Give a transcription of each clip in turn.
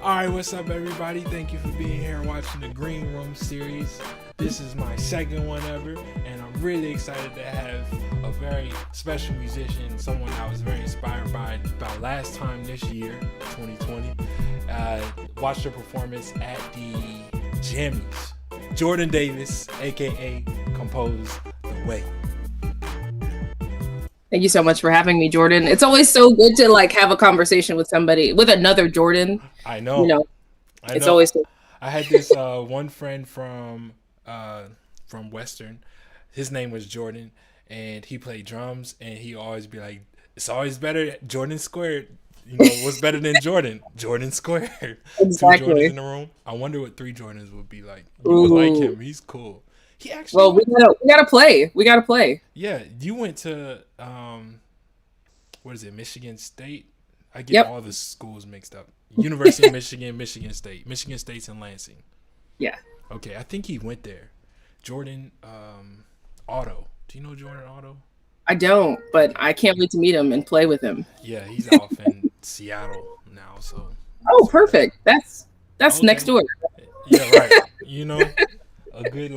Alright, what's up, everybody? Thank you for being here and watching the Green Room series. This is my second one ever, and I'm really excited to have a very special musician, someone I was very inspired by about last time this year, 2020. Watched her performance at the Jammies. Jordyn Davis AKA composed The Way. Thank you so much for having me, Jordyn. It's always so good to have a conversation with somebody, with another Jordyn. I know. It's always so. I had this one friend from Western. His name was Jordan, and he played drums, and he always be like, "It's always better Jordan squared. You know what's better than Jordan? Jordan squared." Exactly. 2 Jordans in the room. I wonder what 3 Jordans would be like. You would like him. He's cool. He actually. Well, we gotta play. We gotta play. Yeah, you went to what is it? Michigan State. I get all the schools mixed up. University of Michigan, Michigan State. Michigan State's in Lansing. Yeah. Okay, I think he went there. Jordan Otto. Do you know Jordan Otto? I don't, but I can't wait to meet him and play with him. Yeah, he's off in Seattle now, so. Oh, perfect. That's okay. Next door. Yeah, right. You know, a good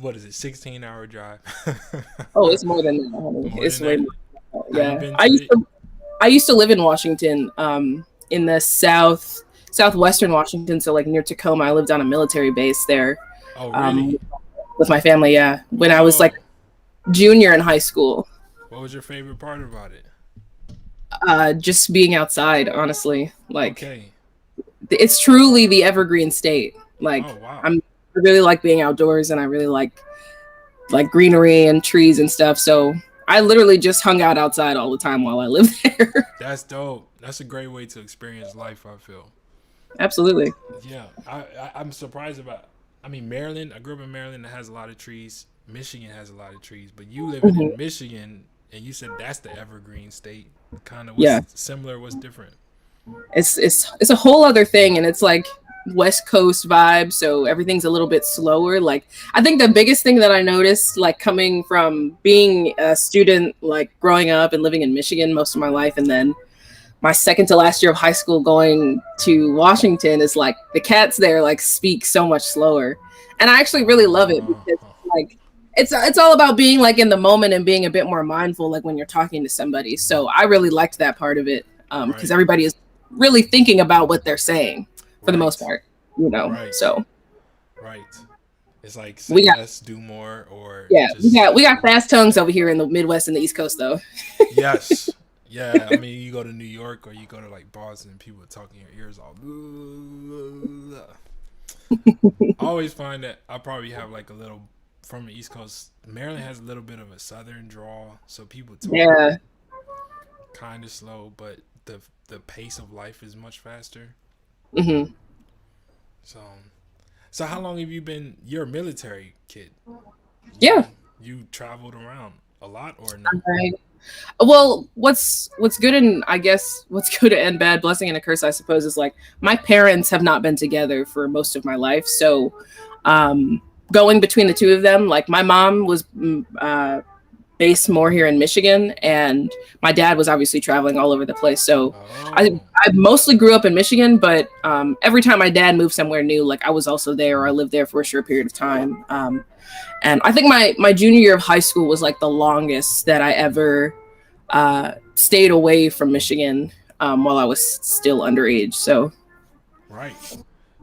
what is it? 16-hour drive. Oh, it's more than that, honey. It's way more. Yeah. I used to live in Washington, in the southwestern Washington, so near Tacoma. I lived on a military base there. Oh, really? With my family, yeah. When I was junior in high school. What was your favorite part about it? Just being outside, honestly. Okay. It's truly the evergreen state. Oh, wow. I really like being outdoors, and I really like greenery and trees and stuff. So I literally just hung out outside all the time while I lived there. That's dope. That's a great way to experience life, I feel. Absolutely. Yeah. I'm surprised about, Maryland. I grew up in Maryland that has a lot of trees. Michigan has a lot of trees. But you live in Michigan, and you said that's the evergreen state. Kind of what's similar, what's different? It's a whole other thing, and it's West Coast vibe, so everything's a little bit slower. I think the biggest thing that I noticed, coming from being a student, growing up and living in Michigan most of my life, and then my second to last year of high school going to Washington, is the cats there speak so much slower, and I actually really love it because it's all about being in the moment and being a bit more mindful when you're talking to somebody. So I really liked that part of it, because everybody is really thinking about what they're saying for the most part, so. Right. It's say less, do more, or. Yeah, we got fast tongues over here in the Midwest and the East Coast, though. Yes. Yeah, you go to New York or you go to Boston, people are talking in your ears all. I always find that I probably have a little, from the East Coast, Maryland has a little bit of a southern drawl, so people talk kind of slow, but the pace of life is much faster. Mm-hmm. So how long have you been? You're a military kid. Yeah. You traveled around a lot, or no? Right. Well, what's good, and I guess what's good and bad, blessing and a curse, I suppose, is my parents have not been together for most of my life. So, going between the two of them, my mom was based more here in Michigan, and my dad was obviously traveling all over the place. So I mostly grew up in Michigan, but every time my dad moved somewhere new, I was also there, or I lived there for a short period of time. And I think my junior year of high school was the longest that I ever stayed away from Michigan while I was still underage. So. Right.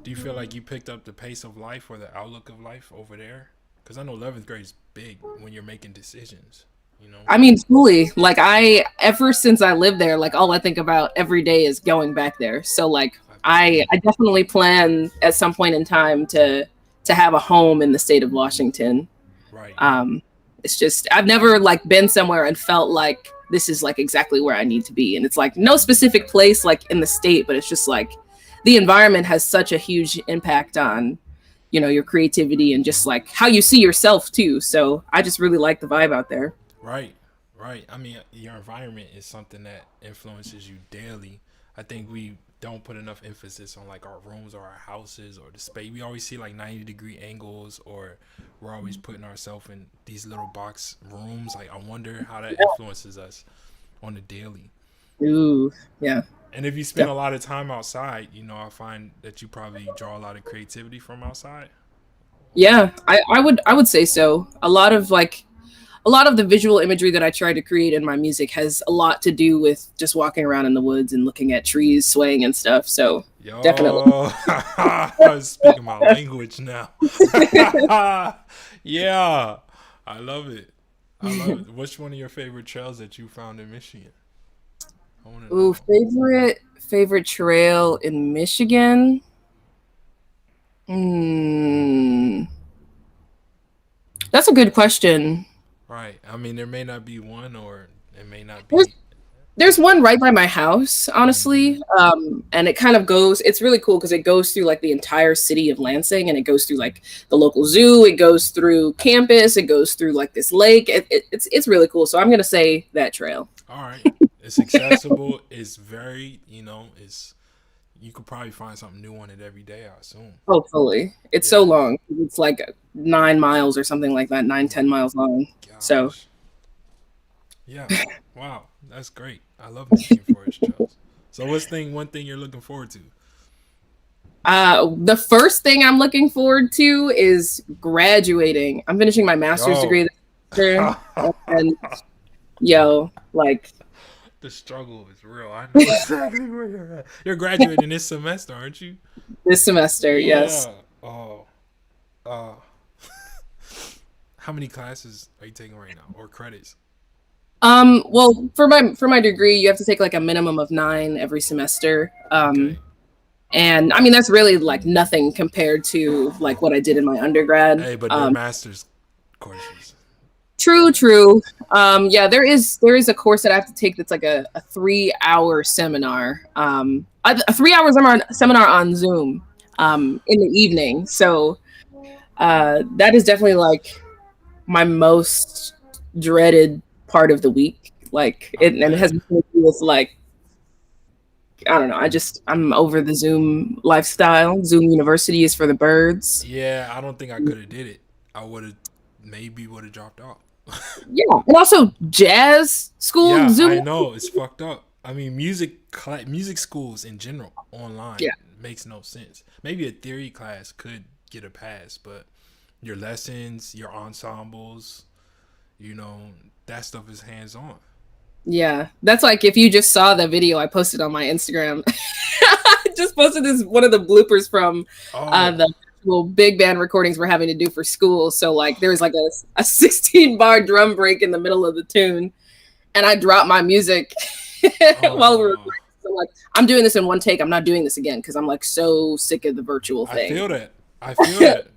Do you feel like you picked up the pace of life or the outlook of life over there? Because I know 11th grade is big when you're making decisions, Fully. Ever since I lived there, all I think about every day is going back there. So, I definitely plan at some point in time to have a home in the state of Washington. Right. It's just, I've never, been somewhere and felt this is, exactly where I need to be. And it's, no specific place, in the state, but it's just, the environment has such a huge impact on your creativity and just how you see yourself too. So I just really like the vibe out there. Right. Your environment is something that influences you daily. I think we don't put enough emphasis on our rooms or our houses or the space. We always see 90-degree angles, or we're always putting ourselves in these little box rooms. I wonder how that influences us on the daily. Ooh, yeah. And if you spend a lot of time outside, you know, I find that you probably draw a lot of creativity from outside. Yeah, I would say so. A lot of the visual imagery that I try to create in my music has a lot to do with just walking around in the woods and looking at trees swaying and stuff. So definitely. Yo, I'm speaking my language now. Yeah, I love it. I love it. What's one of your favorite trails that you found in Michigan? I want to Ooh, know. favorite trail in Michigan. Hmm, that's a good question. Right. I mean, there may not be one, or it may not There's be. there's one right by my house, Hmm. honestly, and it kind of goes. It's really cool because it goes through like the entire city of Lansing, and it goes through like the local zoo. It goes through campus. It goes through like this lake. It's really cool. So I'm gonna say that trail. All right. It's accessible. It's very, you know, it's you could probably find something new on it every day, I assume. Hopefully, it's so Yeah. long. It's like 9 miles or something like that. Oh Nine, my 10 miles long. So gosh. Yeah. Wow. That's great. I love Michigan Forest Trails. So what's one thing you're looking forward to? The first thing I'm looking forward to is graduating. I'm finishing my master's degree Yo. this year, and yo, like The struggle is real. I know exactly where you're at. You're graduating this semester, aren't you? this semester, yes. Yeah. Oh. Uh how many classes are you taking right now? Or credits? Well, for my degree, you have to take like a minimum of 9 every semester. Okay. And I mean that's really like nothing compared to like what I did in my undergrad. Hey, but they're master's courses. True, true. Yeah, there is a course that I have to take that's like a 3 hour seminar. A 3 hour seminar on Zoom in the evening. So that is definitely like my most dreaded part of the week. Like I and it bet. has to do with like I don't know. I'm over the Zoom lifestyle. Zoom University is for the birds. Yeah, I don't think I could have did it. I would have maybe would have dropped out. Yeah, and also jazz school Yeah, I Zoom. know it's fucked up. I mean, music schools in general online Yeah, makes no sense. Maybe a theory class could get a pass, but your lessons, your ensembles, you know, that stuff is hands on. yeah. That's like if you just saw the video I posted on my Instagram. I just posted this one of the bloopers from Oh, the actual big band recordings we're having to do for school. So like there was like a 16 bar drum break in the middle of the tune, and I dropped my music while we were oh, recording. So like I'm doing this in one take. I'm not doing this again because I'm like so sick of the virtual I thing. feel that. I feel that.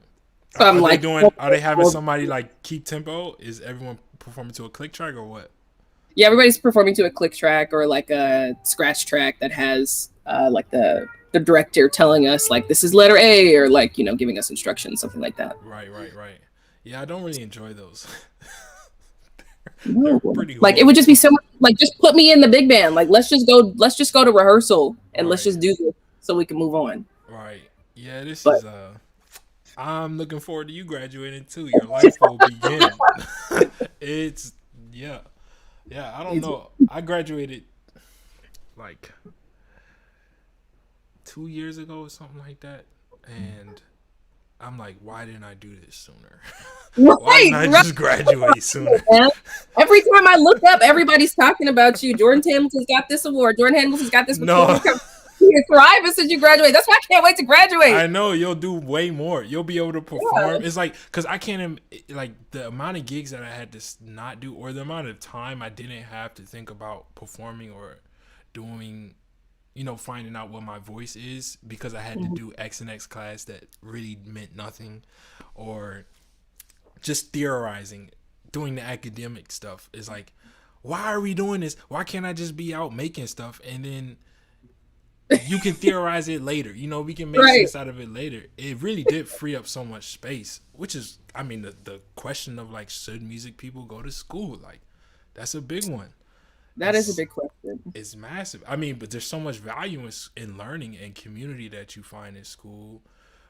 So I'm Are they like, doing? Are they having somebody like keep tempo? Is everyone performing to a click track or what? yeah, everybody's performing to a click track or like a scratch track that has like the director telling us like this is letter A or like giving us instructions, something like that. Right, right, right. Yeah, I don't really enjoy those. They're No. pretty Like it would just horrible. be so much like just put me in the big band. Like let's just go to rehearsal and let's Right, just do this so we can move on. right. Yeah, this But is I'm looking forward to you graduating too. Your life will begin. It's yeah. Yeah, I don't it's, know. I graduated like 2 years ago or something like that. And I'm like, why didn't I do this sooner? Why didn't right, I right, just graduate sooner? man. Every time I look up, everybody's talking about you. Jordan Hamilton's got this award. Jordan Hamilton's got this No. performance. You're thriving since you graduate. That's why I can't wait to I graduate. know you'll do way more. You'll be able to Yeah. perform. It's like because I can't like the amount of gigs that I had to not do, or the amount of time I didn't have to think about performing or doing, finding out what my voice is because I had to do X and X class that really meant nothing, or just theorizing, doing the academic stuff. Is like, why are we doing this? Why can't I just be out making stuff and then you can theorize it later. We can make Right. sense out of it later. It really did free up so much space, which is, I mean, the question of like, should music people go to school? Like, that's a big one. That is a It's big question. it's massive. I mean, but there's so much value in learning and community that you find in school.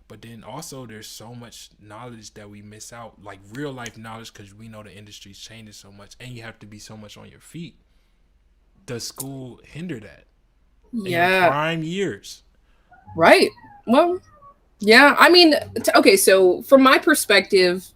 But then also there's so much knowledge that we miss out, like real life knowledge, because we know the industry's changing so much, and you have to be so much on your feet. Does school hinder that? in your Yeah. prime years. Right. Well, yeah. I mean, okay. So from my perspective,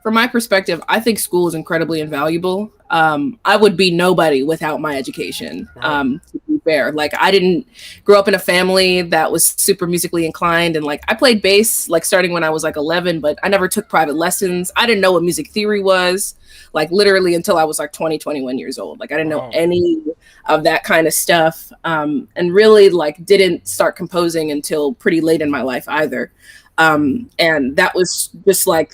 I think school is incredibly invaluable. I would be nobody without my education. Right. To be fair, like I didn't grow up in a family that was super musically inclined, and like I played bass like starting when I was like 11, but I never took private lessons. I didn't know what music theory was, like literally until I was like 20, 21 years old. Like I didn't know Wow. any of that kind of stuff, and really like didn't start composing until pretty late in my life either. And that was just like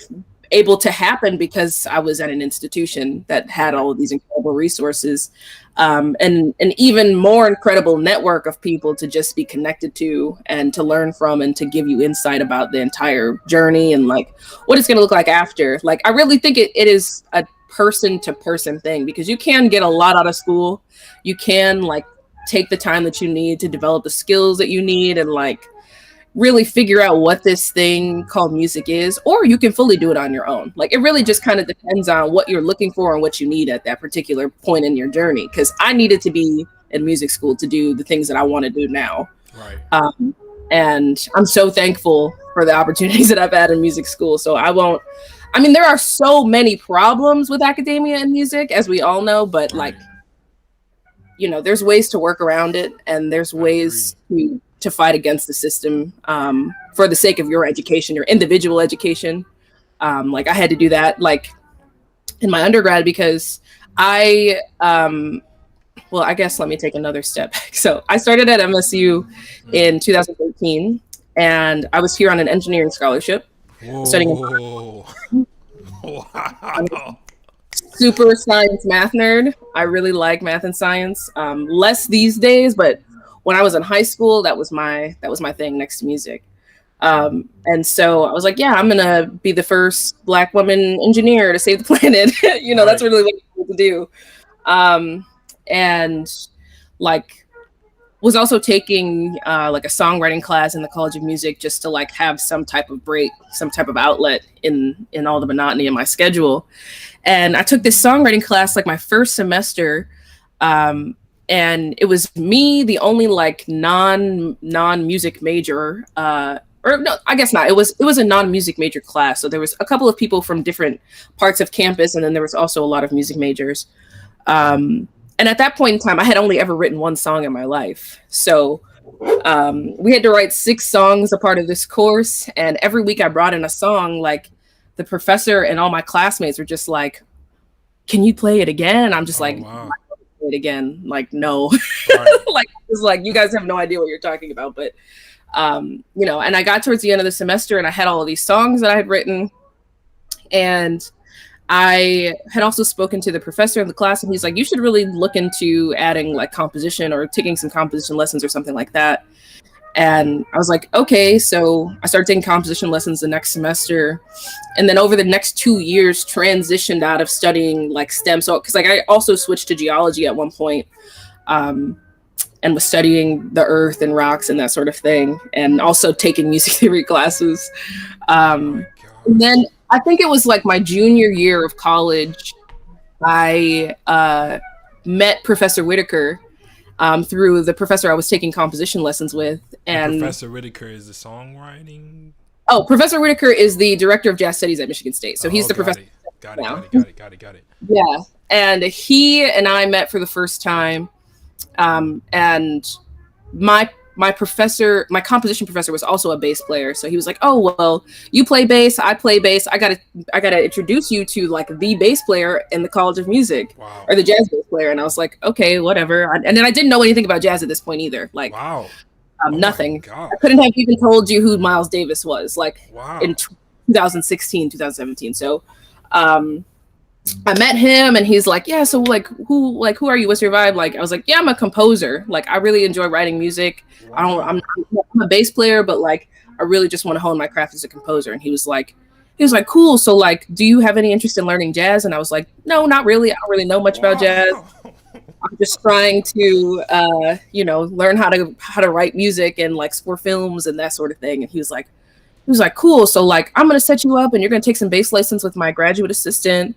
able to happen because I was at an institution that had Right. all of these incredible resources, and an even more incredible network of people to just be connected to and to learn from and to give you insight about the entire journey and like what it's going to look like after. Like, I really think it is a person to person thing because you can get a lot out of school. You can like take the time that you need to develop the skills that you need and like really figure out what this thing called music is, or you can fully do it on your own. Like it really Right. just kind of depends on what you're looking for and what you need at that particular point in your journey. Because I needed to be in music school to do the things that I want to do now. Right. Um, and I'm so thankful for the opportunities that I've had in music school. So I won't, I mean, there are so many problems with academia and music, as we all know, but like, Right. there's ways to work around it and there's I agree. ways to fight against the system, for the sake of your education, your individual education. Like I had to do that like in my undergrad because well, I guess let me take another step back. So I started at MSU Mm. in 2013 and I was here on an engineering scholarship studying. Whoa. Wow. Super science math nerd. I really like math and science. Less these days, but when I was in high school, that was my thing next to music. And so I was like, yeah, I'm gonna be the first Black woman engineer to save the planet. That's Right. really what I wanted to do. And like was also taking like a songwriting class in the College of Music just to like have some type of break, some type of outlet in all the monotony in my schedule. And I took this songwriting class like my first semester, and it was me, the only like non music major, or no, I guess not. It was a non music major class, so there was a couple of people from different parts of campus, and then there was also a lot of music majors. Um, and at that point in time, I had only ever written one song in my life, so we had to write 6 songs a part of this course, and every week I brought in a song. Like the professor and all my classmates were just like, "Can you play it again?" And I'm just Oh like, wow. "Play it again?" Like, no, Right. like it's like you guys have no idea what you're talking about. But and I got towards the end of the semester, and I had all of these songs that I had written, and I had also spoken to the professor in the class, and he's like, "You should really look into adding like composition or taking some composition lessons or something like that." And I was like, okay. So I started taking composition lessons the next semester. And then over the next 2 years, transitioned out of studying like STEM. So, because like I also switched to geology at one point, um, and was studying the earth and rocks and that sort of thing, and also taking music theory classes. Oh my And gosh. then I think it was like my junior year of college, I met Professor Whitaker, through the professor I was taking composition lessons with. And And Professor Whitaker is the songwriting. oh, Professor Whitaker is the director of jazz studies at Michigan State. So he's Oh, the got professor it. Got it. now. Got it. Got it. Got it. Got it. Yeah. And he and I met for the first time. And my composition professor was also a bass player. So he was like, "Oh, well, you play bass, I play bass. I gotta introduce you to like the bass player in the College of Music, Wow. or the jazz bass player." And I was like, "Okay, whatever." And then I didn't know anything about jazz at this point either. Like, Wow. Oh my nothing. I gosh. couldn't have even told you who Miles Davis was, like in Wow. 2016, 2017. So, um, I met him and he's like, "Yeah, so who are you? What's your vibe?" Like I was like, "Yeah, I'm a composer. Like I really enjoy writing music. I don't Wow. I'm a bass player, but like I really just want to hone my craft as a composer." And he was like, "Cool. So like, do you have any interest in learning jazz?" And I was like, "No, not really. I don't really know much about jazz. Wow. I'm just trying to learn how to write music and like score films and that sort of thing." And he was like, "Cool. So like I'm gonna set you up and you're gonna take some bass lessons with my graduate assistant.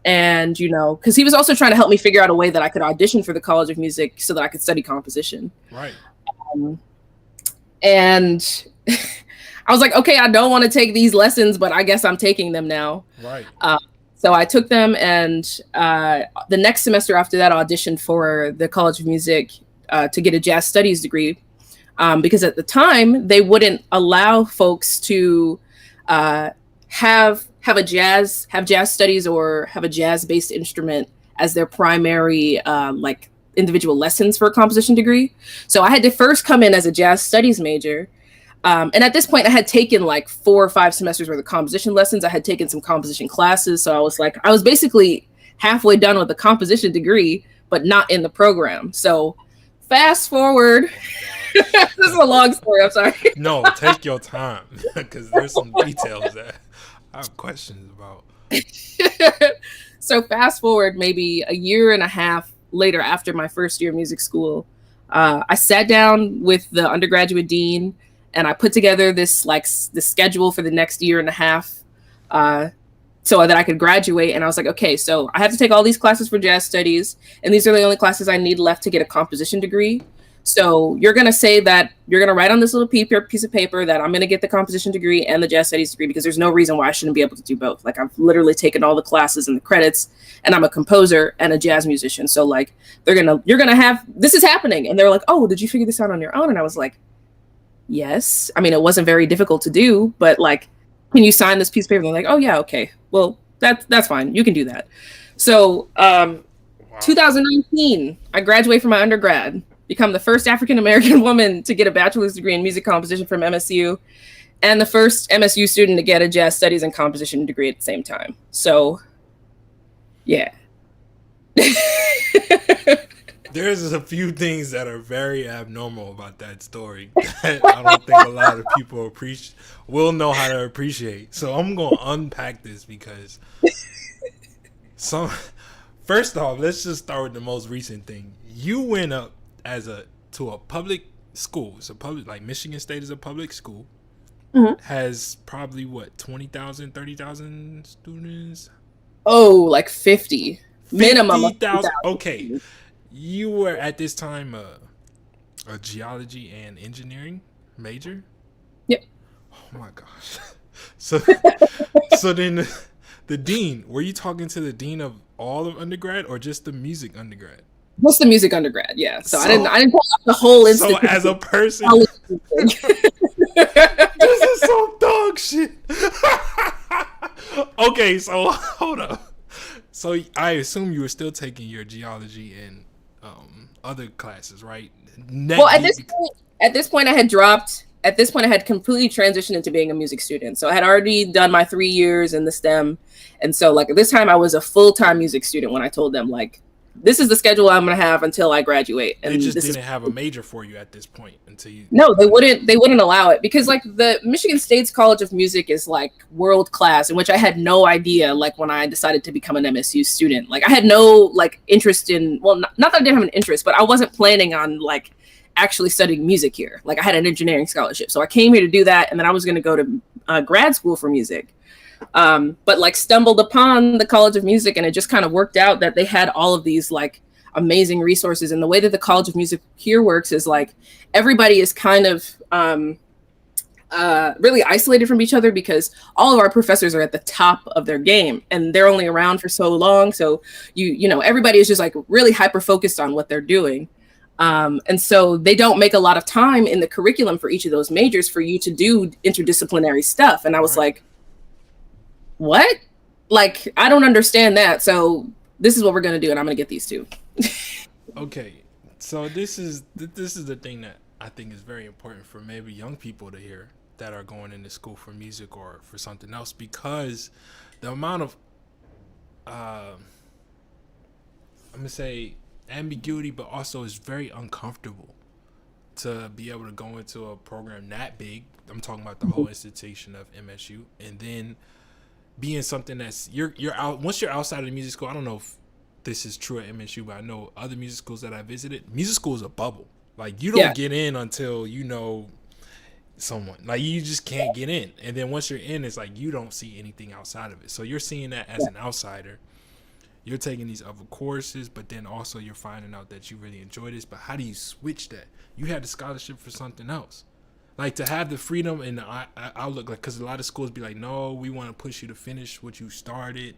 And, you know, because he was also trying to help me figure out a way that I could audition for the College of Music so that I could study composition. Right. And I was like, okay, I don't want to take these lessons, but I guess I'm taking them now. Right. So I took them, and the next semester after that, I auditioned for the College of Music to get a jazz studies degree, because at the time they wouldn't allow folks to have jazz studies or have a jazz based instrument as their primary like individual lessons for a composition degree. So I had to first come in as a jazz studies major. And at this point, I had taken like 4 or 5 semesters worth of composition lessons. I had taken some composition classes. So I was basically halfway done with the composition degree, but not in the program. So fast forward. This is a long story. I'm sorry. No, take your time, because there's some details that I have questions about. So fast forward maybe a year and a half later, after my first year of music school, I sat down with the undergraduate dean, and I put together the schedule for the next year and a half, so that I could graduate. And I was like, okay, so I have to take all these classes for jazz studies, and these are the only classes I need left to get a composition degree. So you're going to say that you're going to write on this little piece of paper that I'm going to get the composition degree and the jazz studies degree, because there's no reason why I shouldn't be able to do both. Like, I've literally taken all the classes and the credits, and I'm a composer and a jazz musician. So like, you're going to have, this is happening. And they're like, oh, did you figure this out on your own? And I was like, yes. I mean, it wasn't very difficult to do, but like, can you sign this piece of paper? And they're like, oh yeah, okay. Well, that's fine. You can do that. So, 2019, I graduate from my undergrad, become the first African-American woman to get a bachelor's degree in music composition from MSU, and the first MSU student to get a jazz studies and composition degree at the same time. So, yeah. There's a few things that are very abnormal about that story that I don't think a lot of people will know how to appreciate. So I'm going to unpack this, because first off, let's just start with the most recent thing. You went up to a public school. It's a public, like Michigan State is a public school. Mm-hmm. Has probably 20,000, 30,000 students. Oh, like 50 minimum. 50,000. Okay. You were at this time a geology and engineering major? Yep. Oh my gosh. So then the dean, were you talking to the dean of all of undergrad or just the music undergrad? Just the music undergrad, yeah. So I didn't pull up the whole institute. So as a person, this is some dog shit. Okay, so hold up. So I assume you were still taking your geology and other classes, right? Well, at this point, I had dropped. At this point, I had completely transitioned into being a music student. So I had already done my 3 years in the STEM, and so like at this time, I was a full-time music student. When I told them like, this is the schedule I'm gonna have until I graduate. And they just didn't have a major for you at this point until you. No, they wouldn't allow it, because like the Michigan State's College of Music is like world class, in which I had no idea. Like when I decided to become an MSU student, like I had no like interest in. Well, not that I didn't have an interest, but I wasn't planning on like actually studying music here. Like I had an engineering scholarship, so I came here to do that, and then I was gonna go to grad school for music. But like stumbled upon the College of Music, and it just kind of worked out that they had all of these like amazing resources. And the way that the College of Music here works is like everybody is kind of really isolated from each other, because all of our professors are at the top of their game, and they're only around for so long. So you know, everybody is just like really hyper focused on what they're doing. And so they don't make a lot of time in the curriculum for each of those majors for you to do interdisciplinary stuff. And I was like, what? Like, I don't understand that. So this is what we're going to do. And I'm going to get these two. Okay. So this is the thing that I think is very important for maybe young people to hear that are going into school for music or for something else, because the amount of, I'm going to say ambiguity, but also is very uncomfortable to be able to go into a program that big. I'm talking about the whole institution of MSU, and then being something that's you're out. Once you're outside of the music school, I don't know if this is true at MSU, but I know other music schools that I visited, music school is a bubble. Like you don't get in until you know someone. Like you just can't get in, and then once you're in, it's like you don't see anything outside of it. So you're seeing that as an outsider, you're taking these other courses, but then also you're finding out that you really enjoy this. But how do you switch that? You had the scholarship for something else. Like, to have the freedom and the outlook, like, because a lot of schools be like, no, we want to push you to finish what you started.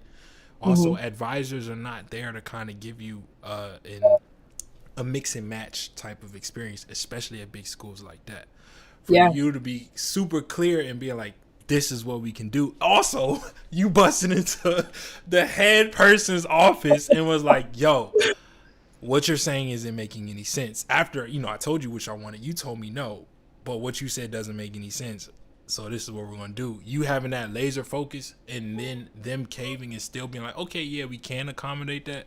Also, advisors are not there to kind of give you a mix and match type of experience, especially at big schools like that. For you to be super clear and be like, this is what we can do. Also, you busted into the head person's office and was like, yo, what you're saying isn't making any sense. After, I told you which I wanted. You told me no, but what you said doesn't make any sense. So this is what we're going to do. You having that laser focus and then them caving and still being like, okay, yeah, we can accommodate that.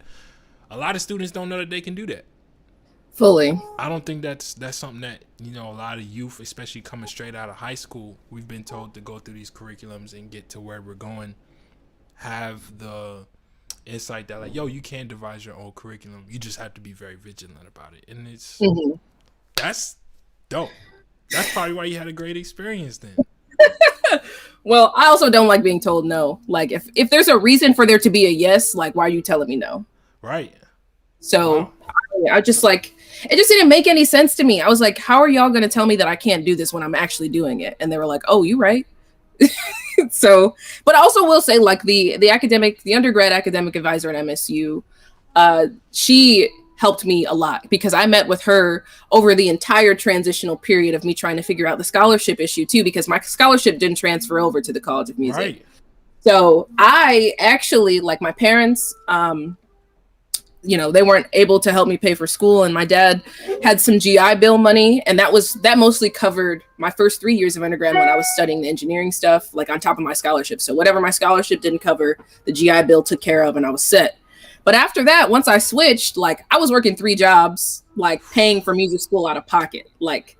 A lot of students don't know that they can do that. Fully. I don't think that's something that, a lot of youth, especially coming straight out of high school, we've been told to go through these curriculums and get to where we're going, have the insight that, like, yo, you can devise your own curriculum. You just have to be very vigilant about it. And it's, that's dope. That's probably why you had a great experience then. Well, I also don't like being told no. Like, if there's a reason for there to be a yes, like, why are you telling me no? Right. So wow. I just like, it just didn't make any sense to me. I was like, how are y'all going to tell me that I can't do this when I'm actually doing it? And they were like, oh, you right. So, but I also will say, like, the undergrad academic advisor at MSU, she helped me a lot because I met with her over the entire transitional period of me trying to figure out the scholarship issue too, because my scholarship didn't transfer over to the College of Music. Right. So I actually, like, my parents, they weren't able to help me pay for school, and my dad had some GI Bill money, and that mostly covered my first 3 years of undergrad when I was studying the engineering stuff, like, on top of my scholarship. So whatever my scholarship didn't cover, the GI Bill took care of, and I was set. But after that, once I switched, like, I was working 3 jobs, like, paying for music school out of pocket, like,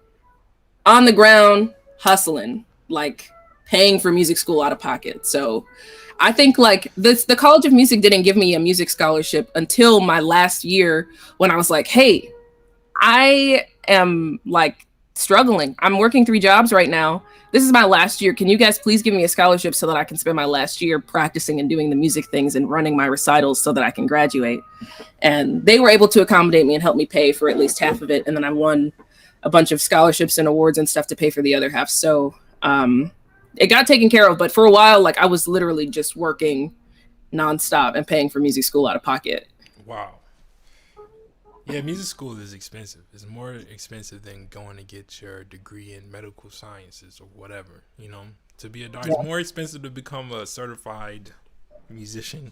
on the ground, hustling, like, paying for music school out of pocket. So I think, like, the College of Music didn't give me a music scholarship until my last year, when I was like, hey, I am, like, struggling. I'm working 3 jobs right now. This is my last year. Can you guys please give me a scholarship so that I can spend my last year practicing and doing the music things and running my recitals so that I can graduate? And they were able to accommodate me and help me pay for at least half of it. And then I won a bunch of scholarships and awards and stuff to pay for the other half. So it got taken care of. But for a while, like, I was literally just working nonstop and paying for music school out of pocket. Wow. Yeah, music school is expensive. It's more expensive than going to get your degree in medical sciences or whatever, to be a doctor. Yeah. It's more expensive to become a certified musician.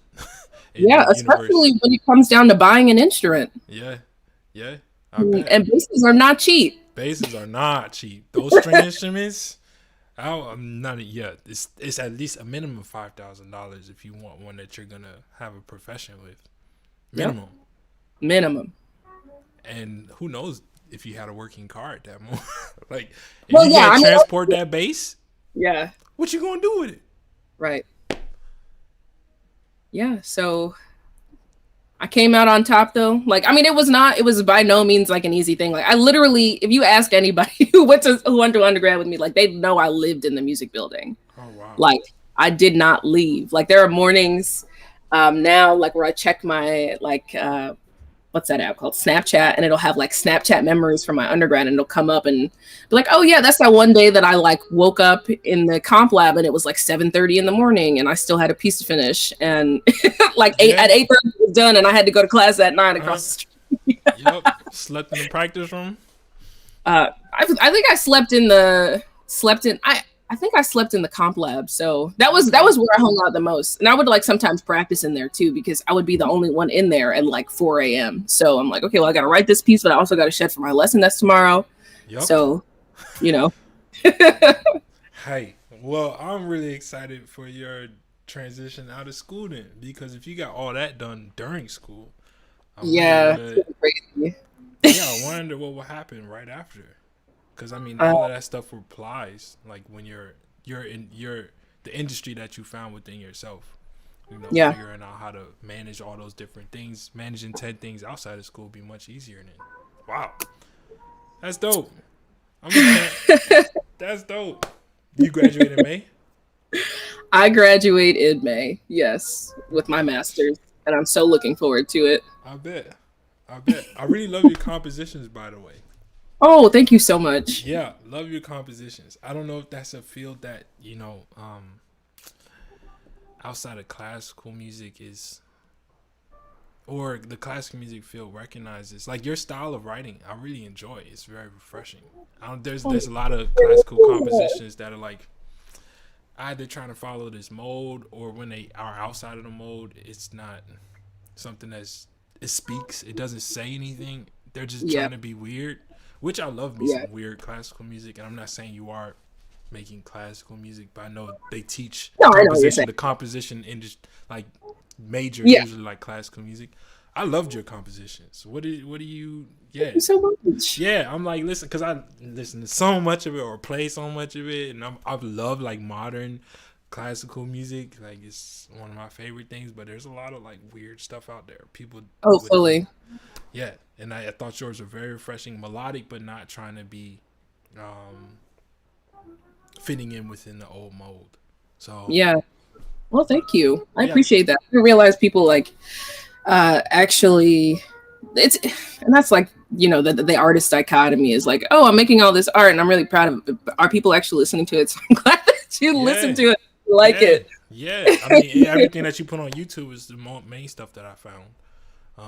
Yeah, especially when it comes down to buying an instrument. Yeah. And basses are not cheap. Basses are not cheap. Those string instruments, it's at least a minimum of $5,000 if you want one that you're going to have a profession with. Minimum. And who knows if you had a working car at that moment. Like, if you can't transport that bass, what you gonna do with it? Right. Yeah, so I came out on top, though. Like, I mean, it was by no means like an easy thing. Like, I literally, if you ask anybody who went to undergrad with me, like, they know I lived in the music building. Oh, wow. Like, I did not leave. Like, there are mornings now, like, where I check my, like, what's that app called? Snapchat, and it'll have, like, Snapchat memories from my undergrad, and it'll come up and be like, oh yeah, that's that one day that I, like, woke up in the comp lab and it was like 7:30 in the morning and I still had a piece to finish, and like at 8:30 it was done and I had to go to class at 9 across the street. Yep. Slept in the practice room. I think I slept in the comp lab. So that was where I hung out the most. And I would, like, sometimes practice in there too, because I would be the only one in there at like 4 a.m. So I'm like, okay, well, I got to write this piece, but I also got to shed for my lesson that's tomorrow. Yep. So, Hey, well, I'm really excited for your transition out of school then, because if you got all that done during school, crazy. I wonder what will happen right after. Because, I mean, all of that stuff applies, like, when you're in the industry that you found within yourself. Figuring out how to manage all those different things, managing 10 things outside of school would be much easier than. Wow. That's dope. That's dope. You graduate in May? I graduate in May, yes, with my master's. and I'm so looking forward to it. I bet. I bet. I really love your compositions, by the way. Oh, thank you so much. Yeah, love your compositions. I don't know if that's a field that, outside of classical music is, or the classical music field recognizes. Like your style of writing, I really enjoy. It's very refreshing. There's a lot of classical compositions that are like either trying to follow this mode, or when they are outside of the mode, it's not something it speaks. It doesn't say anything. They're just Yeah, trying to be weird, which I love me yeah. some weird classical music. And I'm not saying you are making classical music, but I know they teach No, I know what you're composition. saying. The composition industry, like major, Yeah, usually like classical music. I loved your compositions. What do you? thank Yeah, you so much. yeah. I'm like, listen, because I listen to so much of it or play so much of it, and I've loved like modern classical music. Like it's one of my favorite things. But there's a lot of like weird stuff out there. People Oh, would, fully. yeah. And I thought yours were very refreshing, melodic, but not trying to be um, fitting in within the old mold. So Yeah. Well, thank you. I yeah, appreciate that. I didn't realize people like actually it's and that's like the artist dichotomy is like, oh, I'm making all this art and I'm really proud of it, but are people actually listening to it? So I'm glad that you listen yeah, to it, like yeah, it. yeah. I mean, everything that you put on YouTube is the main stuff that I found.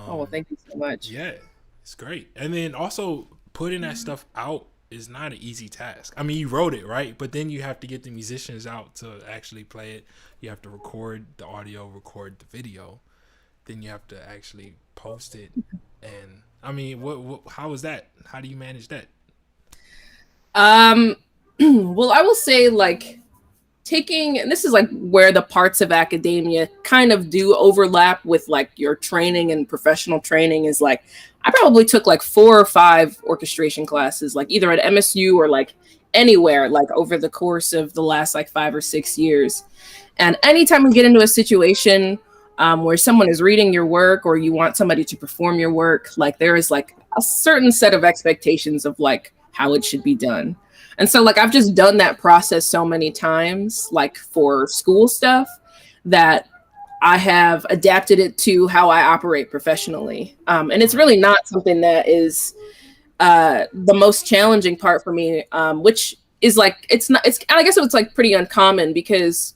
Oh, well, Um, thank you so much. yeah, it's great. And then also putting that stuff out is not an easy task. I mean, you wrote it, right? But then you have to get the musicians out to actually play it. You have to record the audio, record the video. Then you have to actually post it. And I mean, how is that? How do you manage that? um well, I will say, like, taking, and this is like where the parts of academia kind of do overlap with like your training and professional training, is like I probably took like 4 or 5 orchestration classes, like either at MSU or like anywhere, like over the course of the last like 5 or 6 years. And anytime we get into a situation where someone is reading your work or you want somebody to perform your work, like there is like a certain set of expectations of like how it should be done. And so like I've just done that process so many times, like for school stuff, that I have adapted it to how I operate professionally. And it's Right. really not something that is the most challenging part for me, which is like, it's not, it's, I guess it's like pretty uncommon because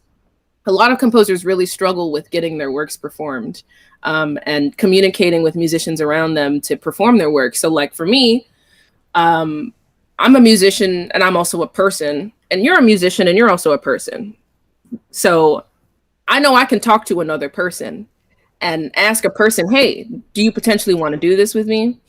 a lot of composers really struggle with getting their works performed, and communicating with musicians around them to perform their work. So like for me, um, I'm a musician and I'm also a person, and you're a musician and you're also a person. So I know I can talk to another person and ask a person, hey, do you potentially want to do this with me?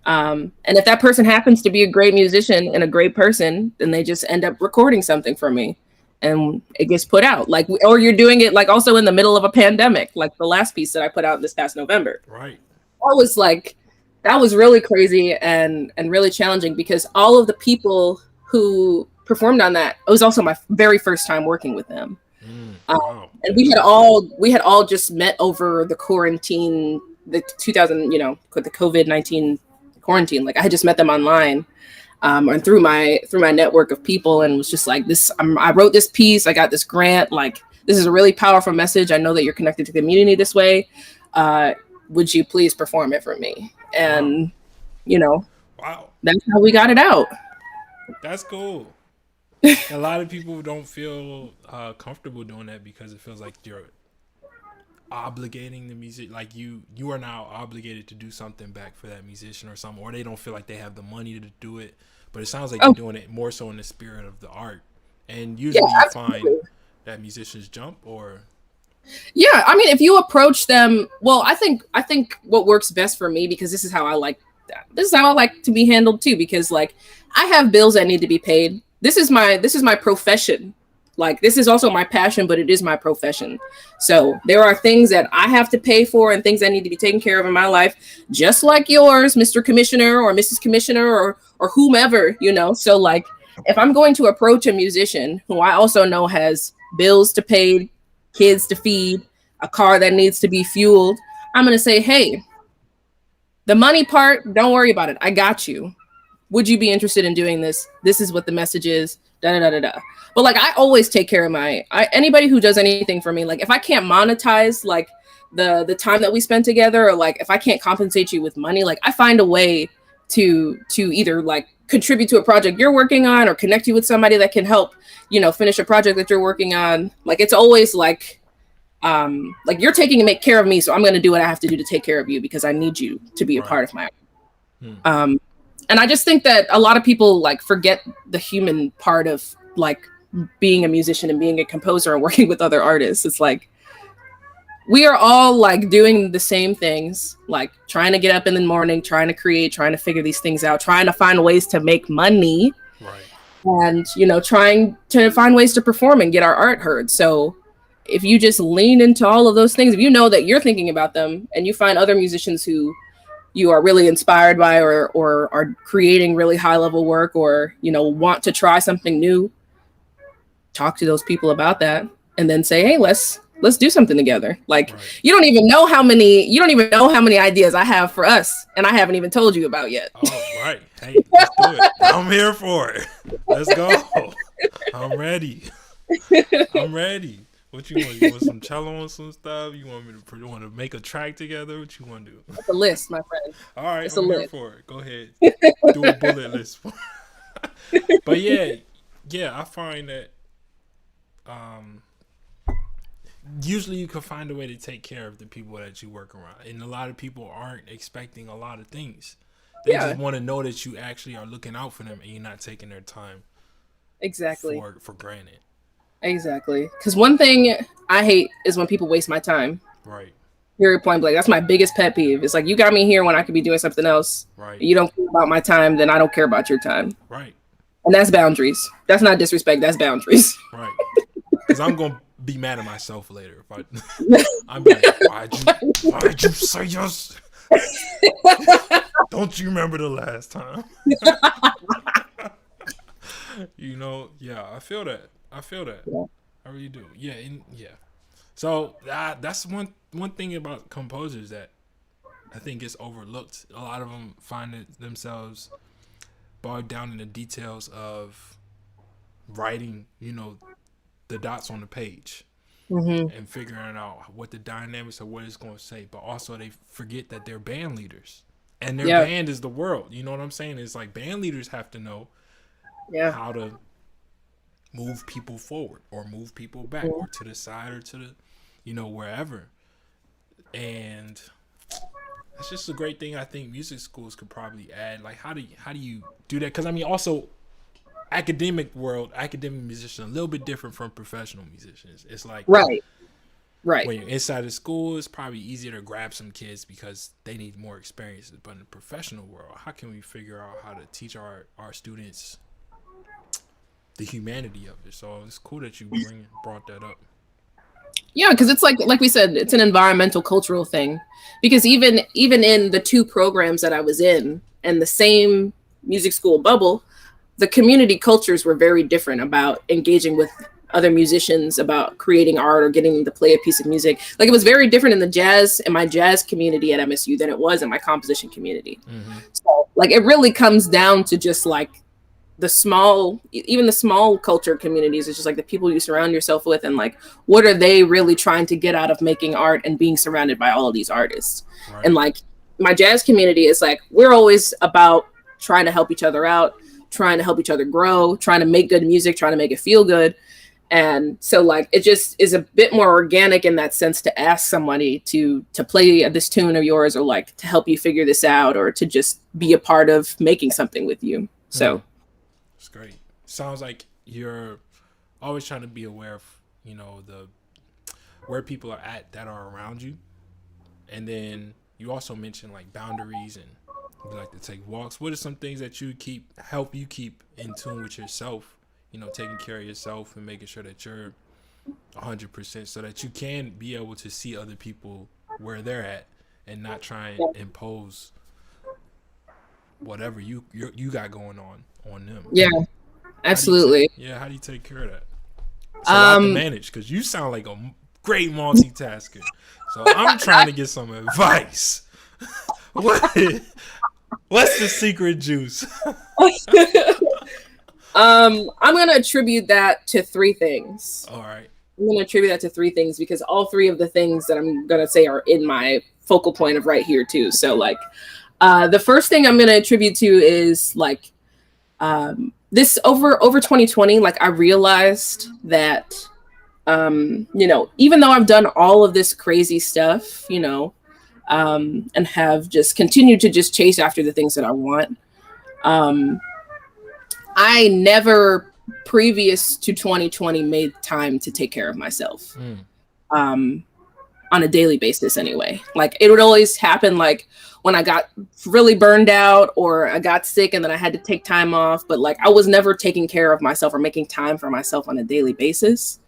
And if that person happens to be a great musician and a great person, then they just end up recording something for me and it gets put out. Like, or you're doing it like also in the middle of a pandemic, like the last piece that I put out this past November. Right. That was like, that was really crazy and really challenging because all of the people who performed on that, it was also my very first time working with them. Um, Wow. and we had all just met over the quarantine, the 2000, with the COVID-19 quarantine. Like I had just met them online, and through my network of people, and was just like this. I wrote this piece. I got this grant. Like this is a really powerful message. I know that you're connected to the community this way. Would you please perform it for me? Wow. And you know Wow. that's how we got it out. That's cool. A lot of people don't feel comfortable doing that because it feels like you're obligating the music, like you are now obligated to do something back for that musician or something, or they don't feel like they have the money to do it. But it sounds like you're Oh doing it more so in the spirit of the art. And yeah, usually you find absolutely. that musicians jump or Yeah, I mean, if you approach them, well, I think what works best for me, because this is how I like that. This is how I like to be handled too, because like I have bills that need to be paid. This is my profession. Like this is also my passion, but it is my profession. So there are things that I have to pay for and things that need to be taken care of in my life, just like yours, Mr. Commissioner or Mrs. Commissioner or whomever, So like if I'm going to approach a musician who I also know has bills to pay, kids to feed, a car that needs to be fueled, I'm going to say, hey, the money part, don't worry about it. I got you. Would you be interested in doing this? This is what the message is. Da da da da da. But like, I always take care of anybody who does anything for me. Like, if I can't monetize like the time that we spend together, or like if I can't compensate you with money, like I find a way to either like contribute to a project you're working on or connect you with somebody that can help, finish a project that you're working on. Like it's always like you're taking and make care of me, so I'm going to do what I have to do to take care of you because I need you to be a part of my and I just think that a lot of people like forget the human part of like being a musician and being a composer and working with other artists. It's like we are all like doing the same things, like trying to get up in the morning, trying to create, trying to figure these things out, trying to find ways to make money, and trying to find ways to perform and get our art heard. So if you just lean into all of those things, if you know that you're thinking about them and you find other musicians who you are really inspired by or are creating really high level work, or want to try something new, talk to those people about that and then say, hey, let's do something together. Like you don't even know how many ideas I have for us and I haven't even told you about yet. Oh, right. Hey, let's do it. I'm here for it. Let's go. I'm ready. What you want? You want some cello on some stuff? You want to make a track together? What you want to do? It's a list, my friend. All right, it's I'm here for it. Go ahead. Do a bullet list. But yeah, I find that usually you can find a way to take care of the people that you work around, and a lot of people aren't expecting a lot of things. They just want to know that you actually are looking out for them and you're not taking their time for granted. Exactly. Because one thing I hate is when people waste my time. Right. Period, point blank. That's my biggest pet peeve. It's like, you got me here when I could be doing something else. Right. You don't care about my time, then I don't care about your time. Right. And that's boundaries. That's not disrespect. That's boundaries. Right. Because I'm going to be mad at myself later. I'm like, why'd you say yes? Don't you remember the last time? Yeah, I feel that. Yeah. I really do. Yeah, So that's one thing about composers that I think gets overlooked. A lot of them find themselves bogged down in the details of writing, the dots on the page and figuring out what the dynamics of what it's going to say. But also they forget that they're band leaders and their band is the world. You know what I'm saying? It's like band leaders have to know how to move people forward or move people back or to the side or to the, wherever. And that's just a great thing I think music schools could probably add. Like, how do you do that? Because, I mean, also, academic musicians, a little bit different from professional musicians. It's like... Right. When you're inside the school, it's probably easier to grab some kids because they need more experiences. But in the professional world, how can we figure out how to teach our students the humanity of it? So it's cool that you brought that up. Yeah, because it's like we said, it's an environmental cultural thing. Because even in the two programs that I was in and the same music school bubble, the community cultures were very different about engaging with other musicians, about creating art or getting them to play a piece of music. Like, it was very different in my jazz community at MSU than it was in my composition community. So like, it really comes down to just like even the small culture communities. It's just like the people you surround yourself with, and like, what are they really trying to get out of making art and being surrounded by all of these artists? Right. And like, my jazz community is like, we're always about trying to help each other out, trying to help each other grow, trying to make good music, trying to make it feel good. And so like, it just is a bit more organic in that sense to ask somebody to play this tune of yours, or like to help you figure this out, or to just be a part of making something with you. So it's great. Sounds like you're always trying to be aware of, where people are at that are around you. And then you also mentioned like boundaries, and you like to take walks. What are some things that help you keep in tune with yourself? Taking care of yourself and making sure that you're 100%, so that you can be able to see other people where they're at and not try and impose whatever you got going on them. Yeah, absolutely. How do you take care of that? It's a lot to manage, because you sound like a great multitasker. So I'm trying to get some advice. What's the secret juice? I'm going to attribute that to three things. All right. I'm going to attribute that to three things because all three of the things that I'm going to say are in my focal point of right here too. So like, the first thing I'm going to attribute to is like, this over 2020, like I realized that, you know, even though I've done all of this crazy stuff, you know, and have just continued to just chase after the things that I want, I never previous to 2020 made time to take care of myself. On a daily basis anyway. Like it would always happen like when I got really burned out or I got sick and then I had to take time off, but like I was never taking care of myself or making time for myself on a daily basis.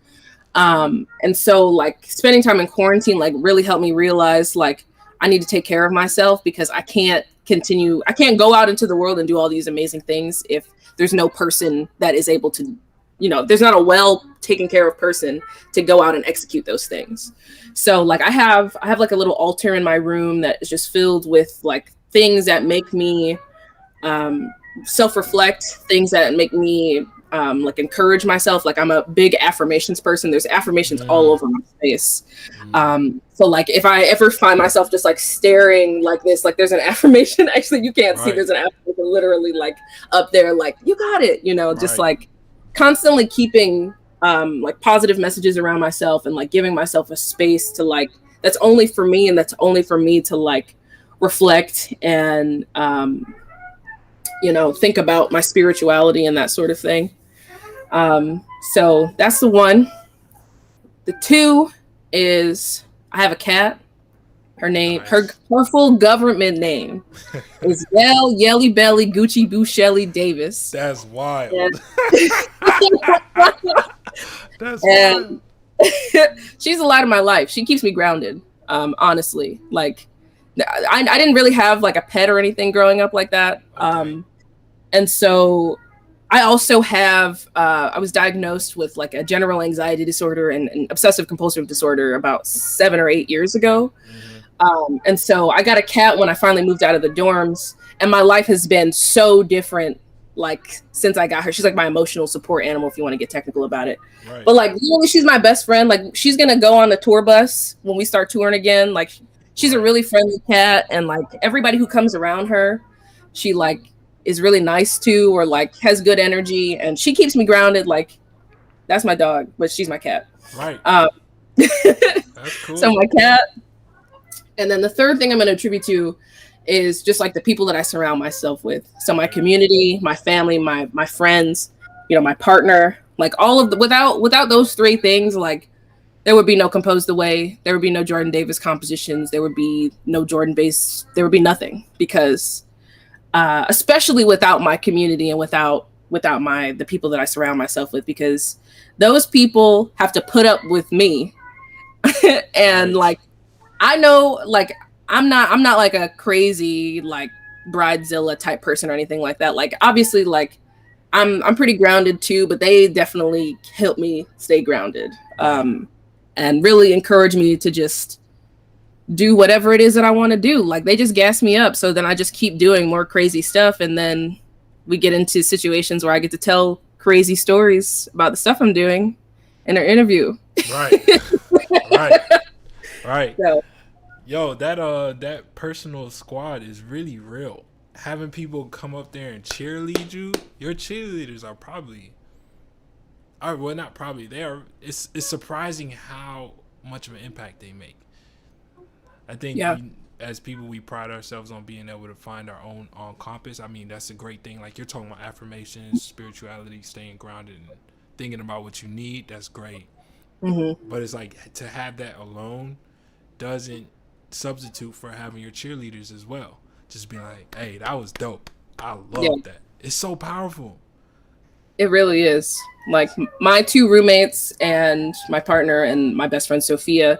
And so like spending time in quarantine like really helped me realize like I need to take care of myself because I can't go out into the world and do all these amazing things if there's no person that is able to, you know, there's not a well taken care of person to go out and execute those things. So like I have like a little altar in my room that is just filled with like things that make me self-reflect, things that make me like encourage myself. Like I'm a big affirmations person. There's affirmations all over my face. So like if I ever find myself just like staring like this, like there's an affirmation, actually you can't see, there's an affirmation literally like up there, like you got it, you know, just like constantly keeping like positive messages around myself and like giving myself a space to like, that's only for me and that's only for me to like reflect and, you know, think about my spirituality and that sort of thing. So that's the one. The two is I have a cat. Her name, her full government name is Yelly Belly Gucci Boo Shelly Davis. That's wild. That's wild. She's a lot of my life. She keeps me grounded. Honestly, like I didn't really have like a pet or anything growing up like that. And so I also have, I was diagnosed with like a general anxiety disorder and obsessive compulsive disorder about 7 or 8 years ago. And so I got a cat when I finally moved out of the dorms, and my life has been so different like since I got her. She's like my emotional support animal, if you want to get technical about it. But like really, she's my best friend. Like she's gonna go on the tour bus when we start touring again. Like she's a really friendly cat, and like everybody who comes around her, she like is really nice to, or like has good energy, and she keeps me grounded. Like that's my dog, but she's my cat. That's cool. So my cat. And then the third thing I'm going to attribute to is just like the people that I surround myself with. So my community, my family, my friends, you know, my partner, like all of the, without those three things, like there would be no Compose the Way, there would be no Jordyn Davis compositions, there would be no Jordan Bass, there would be nothing, because especially without my community and without the people that I surround myself with, because those people have to put up with me. And like I know, like I'm not like a crazy like bridezilla type person or anything like that. Like obviously, like I'm pretty grounded too, but they definitely help me stay grounded, and really encourage me to just do whatever it is that I want to do. Like they just gas me up, so then I just keep doing more crazy stuff, and then we get into situations where I get to tell crazy stories about the stuff I'm doing in our interview. Right. So, yo, that personal squad is really real. Having people come up there and cheerlead you, your cheerleaders are not probably. They are. It's surprising how much of an impact they make. I think as people, we pride ourselves on being able to find our own compass. I mean, that's a great thing. Like you're talking about affirmations, spirituality, staying grounded, and thinking about what you need. That's great. Mm-hmm. But it's like to have that alone doesn't substitute for having your cheerleaders as well. Just being like, hey, that was dope. I love that. It's so powerful. It really is. Like my two roommates and my partner and my best friend Sophia,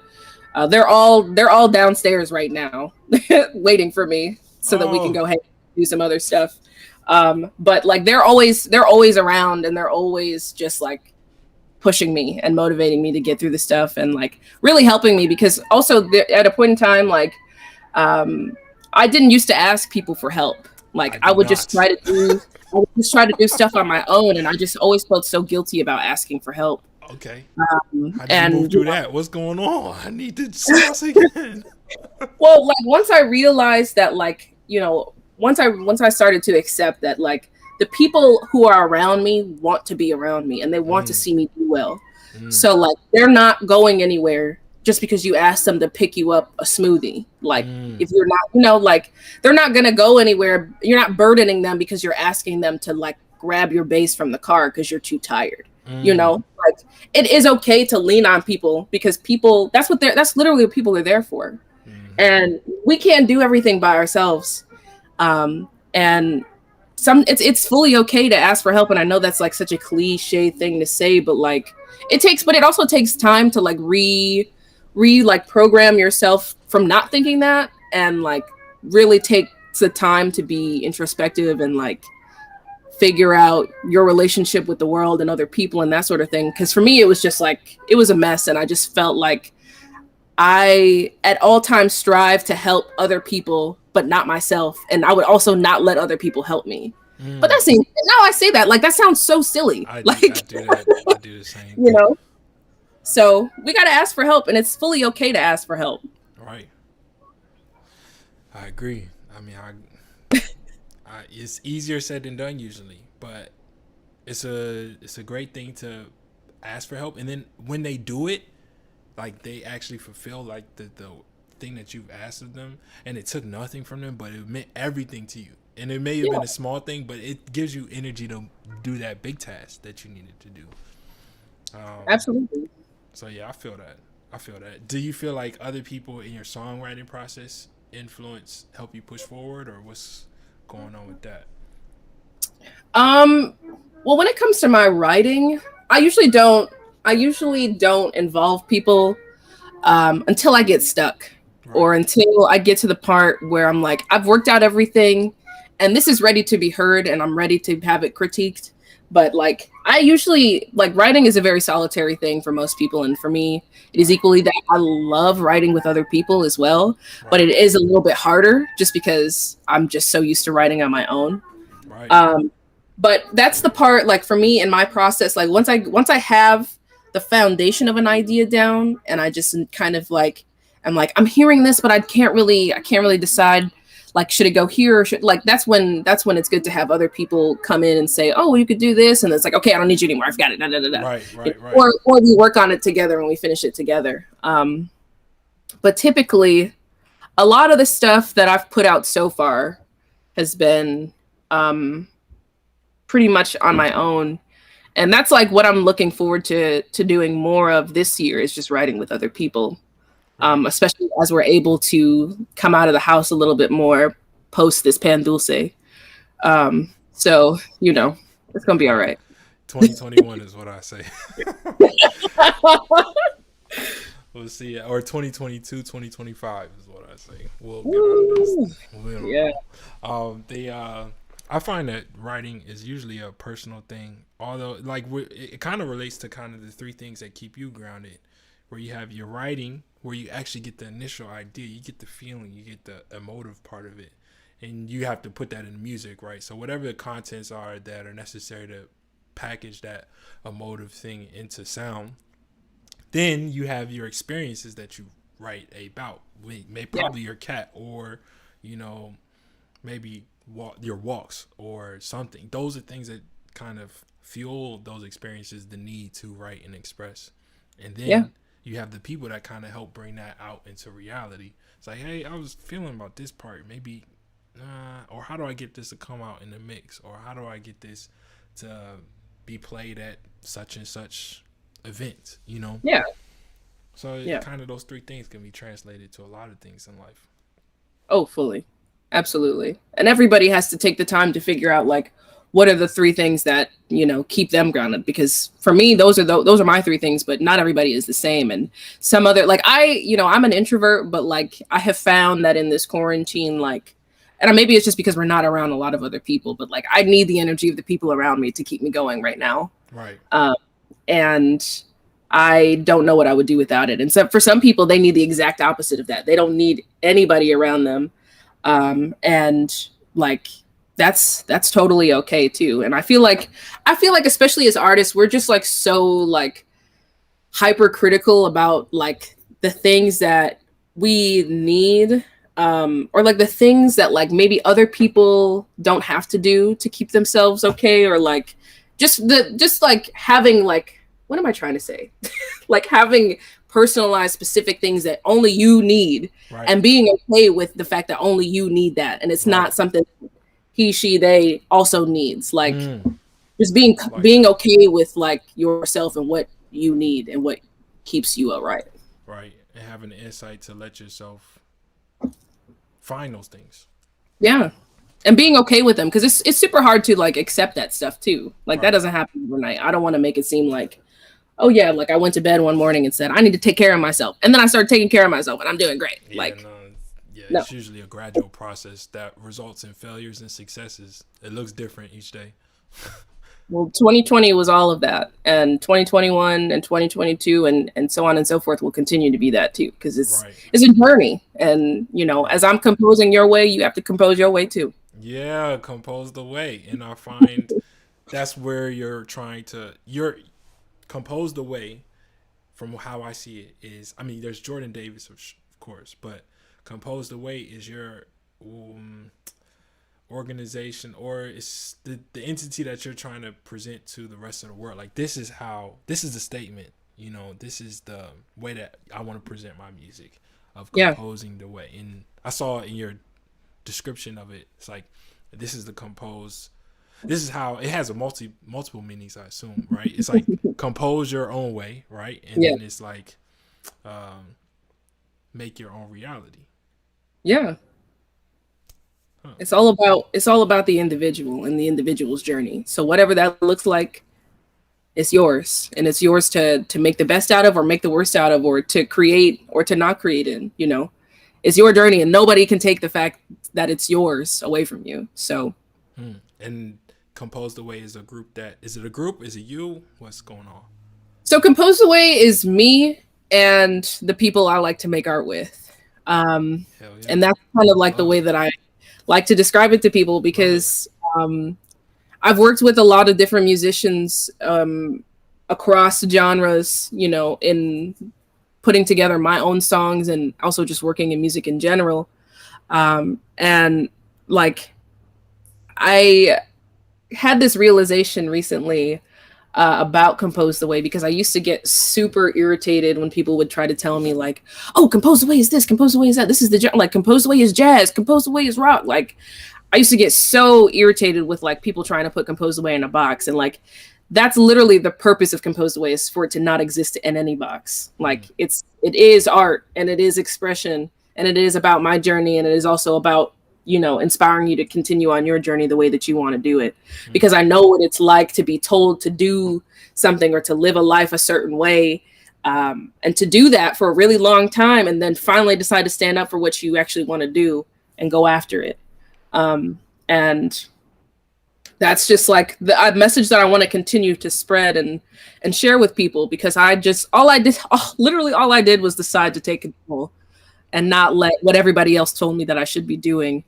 they're all downstairs right now waiting for me so that we can go ahead and do some other stuff. But like they're always around, and they're always just like pushing me and motivating me to get through the stuff, and like really helping me, because also at a point in time, like I didn't used to ask people for help. Like I would just try to do stuff on my own, and I just always felt so guilty about asking for help. Okay. Um, How did you move and through that? What's going on? I need to sauce again. well, like once I realized that, like, once I started to accept that, like, the people who are around me want to be around me and they want to Mm, see me do well. mm, So like they're not going anywhere just because you ask them to pick you up a smoothie. Like mm, if you're not, like they're not gonna go anywhere. You're not burdening them because you're asking them to like grab your base from the car because you're too tired. mm, Like it is okay to lean on people because people that's literally what people are there for. mm-hmm. And we can't do everything by ourselves. And it's fully okay to ask for help. And I know that's like such a cliche thing to say, but like but it also takes time to like like program yourself from not thinking that, and like really take the time to be introspective and like figure out your relationship with the world and other people and that sort of thing. Because for me, it was just like it was a mess, and I just felt like I at all times strive to help other people, but not myself. And I would also not let other people help me. But Mm. that seems now I say that, like that sounds so silly. I Like, do that. I do the same you thing. know. So we gotta ask for help, and it's fully okay to ask for help. Right. I agree. I mean, it's easier said than done usually, but it's a great thing to ask for help, and then when they do it, like they actually fulfill like the thing that you've asked of them, and it took nothing from them, but it meant everything to you. And it may have Yeah, been a small thing, but it gives you energy to do that big task that you needed to do. Um, absolutely. so yeah, I feel that. I feel that. Do you feel like other people in your songwriting process influence help you push forward, or what's going on with that? Um, well, when it comes to my writing, I usually don't. I usually don't involve people until I get stuck, Right. or until I get to the part where I'm like, I've worked out everything and this is ready to be heard and I'm ready to have it critiqued. But like, I usually like writing is a very solitary thing for most people. And for me, it is Right. equally that I love writing with other people as well. But Right. it is a little bit harder just because I'm just so used to writing on my own. Right. Um, but that's the part, like for me in my process, like once I have the foundation of an idea down, and I just kind of like I'm hearing this, but I can't really decide, like should it go here or should, like that's when it's good to have other people come in and say, oh, you could do this, and it's like, okay, I don't need you anymore, I've got it, da, da, da, da. Right. You know, Right. Right. or we work on it together and we finish it together. But typically a lot of the stuff that I've put out so far has been um pretty much on my own, and that's like what I'm looking forward to doing more of this year, is just writing with other people, Right. especially as we're able to come out of the house a little bit more post this pan dulce. So it's gonna be all Right. right. 2021 is what I say. We'll see. Or 2022, 2025 is what I say. We'll get out of this. Woo! We don't Yeah, know. I find that writing is usually a personal thing. Although, like, it kind of relates to kind of the three things that keep you grounded, where you have your writing, where you actually get the initial idea, you get the feeling, you get the emotive part of it, and you have to put that in music, right? So whatever the contents are that are necessary to package that emotive thing into sound, then you have your experiences that you write about. Maybe yeah, probably your cat, or you know, maybe your walks or something. Those are things that kind of fuel those experiences, the need to write and express. And yeah, then you have the people that kind of help bring that out into reality. It's like, hey, I was feeling about this part, maybe, or how do I get this to come out in the mix, or how do I get this to be played at such and such event, you know? yeah, So yeah. kind of those three things can be translated to a lot of things in life. Oh, fully. Absolutely. And everybody has to take the time to figure out like what are the three things that, keep them grounded, because for me those are my three things, but not everybody is the same. And some other, like I'm an introvert, but like I have found that in this quarantine, like, and maybe it's just because we're not around a lot of other people, but like I need the energy of the people around me to keep me going right now. Right. Um, and I don't know what I would do without it. And so for some people, they need the exact opposite of that. They don't need anybody around them. And like that's totally okay too. And I feel like especially as artists, we're just like so like hypercritical about like the things that we need, or like the things that like maybe other people don't have to do to keep themselves okay, or like just like having like, what am I trying to say? Like having personalized specific things that only you need, Right. and being okay with the fact that only you need that, and it's Right. not something he, she, they also needs. Like Mm. just I like being that. okay with like yourself and what you need and what keeps you alright. Right. And having the insight to let yourself find those things. Yeah. And being okay with them, because it's super hard to like accept that stuff too. Like that Right. doesn't happen overnight. I don't want to make it seem like, oh yeah, like I went to bed one morning and said I need to take care of myself, and then I started taking care of myself and I'm doing great. Yeah, Like no, yeah, no. it's usually a gradual process that results in failures and successes. It looks different each day. Well, 2020 was all of that, and 2021 and 2022 and so on and so forth will continue to be that too, because Right, it's a journey, and you know, as right. I'm composing your way, you have to compose your way too. Yeah, compose the way. And I find that's where you're compose the way from how I see it is, I mean, there's Jordyn Davis, of course, but compose the way is your um, organization, or it's the entity that you're trying to present to the rest of the world. Like this is the statement, this is the way that I want to present my music, of Yeah. composing the way. And I saw in your description of it, it's like this is how it has a multiple meanings, I assume, right? It's like compose your own way, right? And Yeah. then it's like um, make your own reality. Yeah. Huh. It's all about the individual and the individual's journey. So whatever that looks like, it's yours, and it's yours to make the best out of, or make the worst out of, or to create or to not create in. You know, it's your journey, and nobody can take the fact that it's yours away from you. So, And compose the way is a group that is it a group? Is it you? What's going on? Compose the way is me and the people I like to make art with. Um, Hell and yeah. that's kind of like the Love way it. that I like to describe it to people, Love it. because um, I've worked with a lot of different musicians across genres, you know, in putting together my own songs and also just working in music in general. And like, I had this realization recently about compose the way, because I used to get super irritated when people would try to tell me like, "Oh, compose the way is this, compose the way is that. This is like compose the way is jazz, compose the way is rock." Like I used to get so irritated with like people trying to put compose the way in a box, and like that's literally the purpose of compose the way, is for it to not exist in any box. Like it is art, and it is expression, and it is about my journey, and it is also about, you know, inspiring you to continue on your journey the way that you want to do it, Mm, because I know what it's like to be told to do something or to live a life a certain way, and to do that for a really long time, and then finally decide to stand up for what you actually want to do and go after it. And that's just like the message that I want to continue to spread and share with people, because I just literally all I did was decide right. to take control and not let what everybody else told me that I should be doing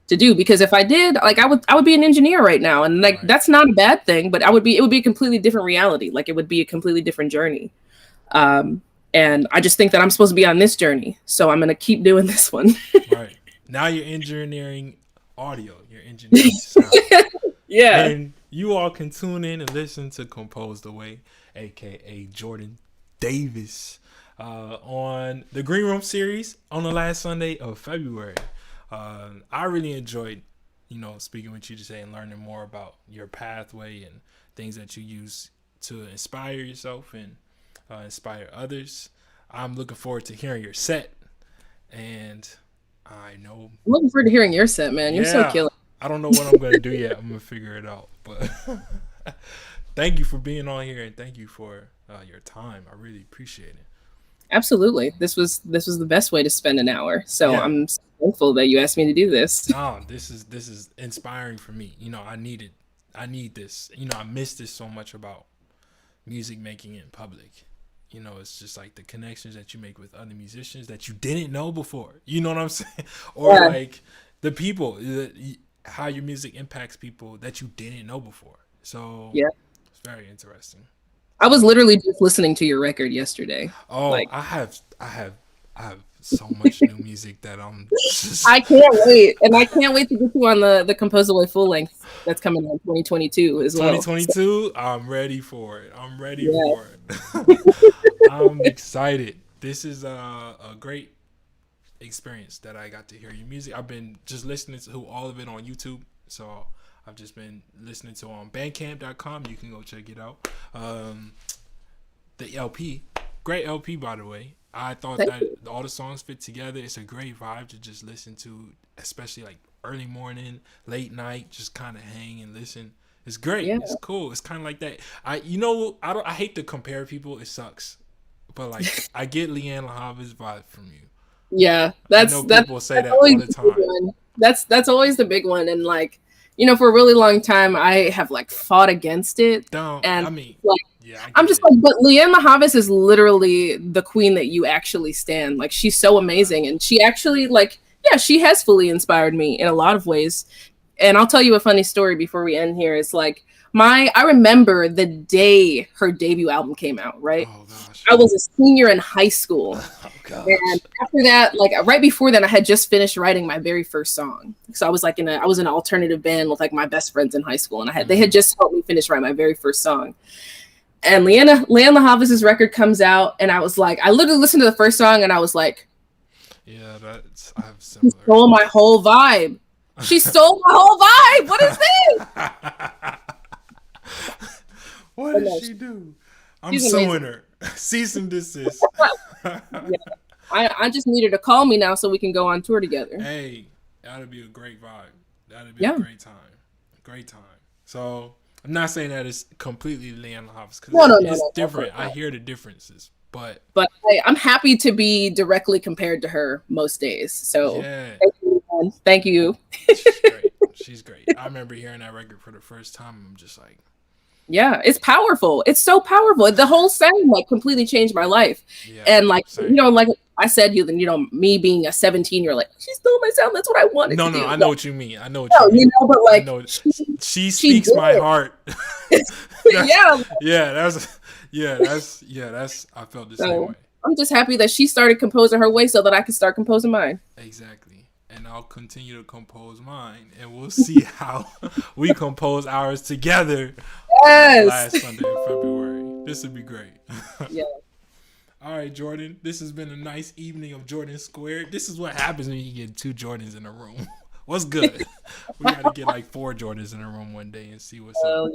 to do. Because if I did, like I would be an engineer right now, and like Right. that's not a bad thing, but it would be a completely different reality. Like it would be a completely different journey. Um, and I just think that I'm supposed to be on this journey, so I'm gonna keep doing this one. Right. Now you're engineering audio. You're engineering sound. Yeah. And you all can tune in and listen to Compose the Way, aka Jordyn Davis, on the Green Room series on the last Sunday of February. I really enjoyed, speaking with you today and learning more about your pathway and things that you use to inspire yourself and inspire others. I'm looking forward to hearing your set, and I know, I'm looking forward to hearing your set, man. You're so yeah, killer. I don't know what I'm gonna do yet. I'm gonna figure it out. But thank you for being on here, and thank you for your time. I really appreciate it. Absolutely. This was the best way to spend an hour. So Yeah, I'm so thankful that you asked me to do this. no, this is inspiring for me. I need this. I miss this so much about music making in public. It's just like the connections that you make with other musicians that you didn't know before. You know what I'm saying? Or Yeah. like the people, how your music impacts people that you didn't know before. So Yeah. it's very interesting. I was literally just listening to your record yesterday. Oh, Like, I have so much new music that I'm just I can't wait, and I can't wait to get you on the Compose Away full length that's coming in 2022 as well. So, 2022. I'm ready for it. I'm ready yeah, for it. I'm excited. This is a great experience that I got to hear your music. I've been just listening to all of it on YouTube. So I've just been listening to on bandcamp.com. You can go check it out. The LP, great LP by the way. I thought thank that you. all the songs fit together. It's a great vibe to just listen to, especially like early morning, late night, just kind of hang and listen. It's great. Yeah, It's cool. It's kind of like that. I hate to compare people. It sucks. But like I get Leanne LaHava's vibe from you. yeah. I know people say That's that all always the the big time. one. That's always the big one, and like, for a really long time, I have like fought against it, Don't and I mean like, yeah, I I'm get just it. like, but Leanne LaHavis is literally the queen that you actually stand. Like, she's so amazing, and she actually, like, yeah, she has fully inspired me in a lot of ways. And I'll tell you a funny story before we end here. It's like I remember the day her debut album came out, right? Oh gosh. I was a senior in high school. Oh And gosh. after that, like right before that, I had just finished writing my very first song. So I was like I was in an alternative band with like my best friends in high school, and they had just helped me finish write my very first song. And Leanne LaHavis's record comes out, and I was like, I literally listened to the first song, and I was like, Yeah, that's I have she similar. stole my whole vibe. She stole my whole vibe. What is this? What But did no, she do? I'm she's suing amazing. her. Cease and desist. Yeah, I just needed to call me now so we can go on tour together. Hey, that'd be a great vibe. That'd be a Yeah. great time. Great time. So I'm not saying that it's completely Leanne LaHavis because No, it's no, of course different. I not. hear the differences, but But I'm happy to be directly compared to her most days. So yeah, thank you, man. Thank you. she's great. She's great. I remember hearing that record for the first time. I'm just like, Yeah, it's powerful. It's so powerful. The whole sound like completely changed my life. yeah, And like, same. like I said, me being a 17, you're like, she stole my sound. That's what I wanted No, to do. I know what you mean. I know what No, you mean. but I like, know she she speaks did my it. heart. Yeah. That's I felt the same So way. I'm just happy that she started composing her way so that I could start composing mine. Exactly. And I'll continue to compose mine, and we'll see how we compose ours together Yes. last Sunday in February. This would be great. Yeah. All right, Jordyn. This has been a nice evening of Jordan Squared. This is what happens when you get two Jordans in a room. What's good? We got to get like 4 Jordans in a room one day and see what's Oh up.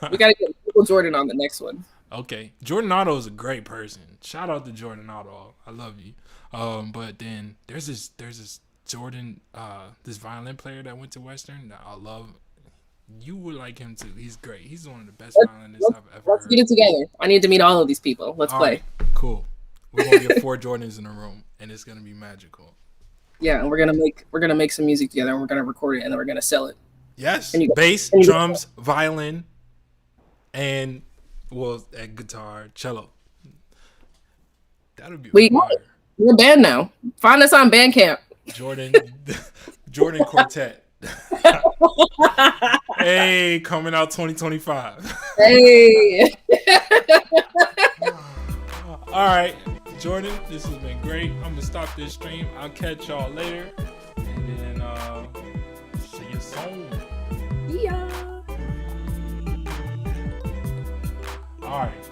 yeah. We gotta get Michael Jordan on the next one. Okay, Jordan Otto is a great person. Shout out to Jordan Otto. I love you. But then there's this Jordan, this violin player that went to Western that I love. You would like him too. He's great. He's one of the best violinists I've ever Let's heard. get it together. I need to meet all of these people. Let's All play. right, cool. We're gonna get 4 Jordans in a room, and it's gonna be magical. Yeah, and we're gonna make some music together, and we're gonna record it, and then we're gonna sell it. Yes, And you- bass, and you- drums, violin, and guitar, cello. That'll be We got fire. it. We're a band now. Find us on Bandcamp. Jordan Quartet. Hey, coming out 2025. Hey. All right, Jordan, this has been great. I'm gonna stop this stream. I'll catch y'all later, and then see you soon. Yeah. All right.